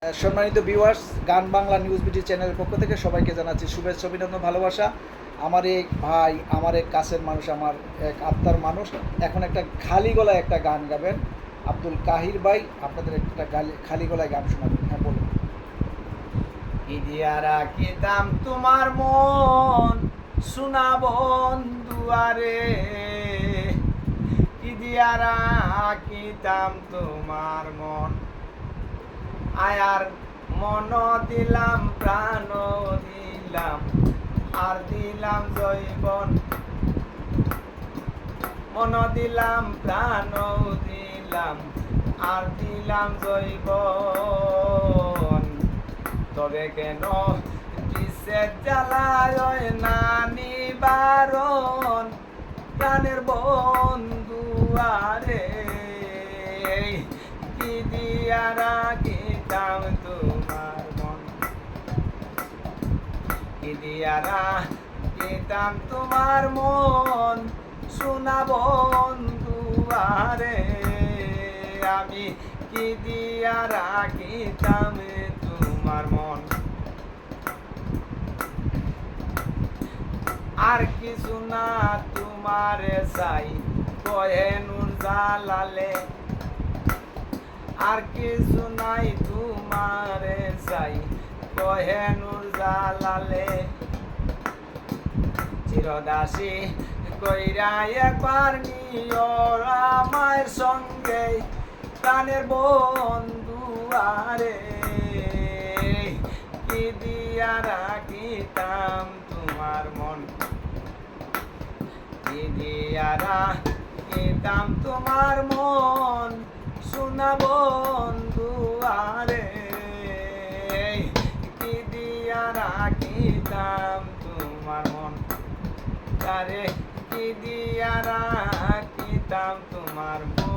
সম্মানিত ভিউয়ার্স, গান Bangla news BD চ্যানেলের পক্ষ থেকে সবাইকে জানাচ্ছি শুভেচ্ছা, অভিনন্দন, ভালোবাসা। আমার এক ভাই, আমার এক কাছের মানুষ, আমার এক আত্মার মানুষ এখন একটা খালি গলায় একটা গান গাবেন। আব্দুল কাহির ভাই আপনাদের একটা খালি গলায় গান শোনাবেন। হ্যাঁ, বলুন। কি দিয়া রাখিতাম তোমার মন শোনা বন্ধুয়ারে, কি দিয়া রাখিতাম তোমার মন, আয়ার মন দিলাম, প্রাণ দিলাম, আর দিলাম জৈবন, মন দিলাম, প্রাণ দিলাম, আর দিলাম জৈবন। তবে কেন কিসের জ্বালায় না নিবারণ, প্রাণের বন্ধু আরে, কি দিয়া রাখিতাম তোমার মন, কি দিয়া রাখিতাম তোমার মন, শোনা বন্ধু আরে, আমি কি দিয়া রাখিতাম তোমার মন। আর কিছু না তোমারে চাই কহে নূর জালালে, আর কিছু নাই তোমারে চাই কহে নূর জালালে, চিরদাসী কইরা একবার নিও আমার সঙ্গে, প্রাণের বন্ধু আরে, কি দিয়া রাখিতাম তোমার মন, কি দিয়া রাখিতাম তোমার মন, শোনা বন্ধু আরে, কি দিয়া রাখিতাম তোমার মন, আরে কি দিয়া রাখিতাম তোমার মন।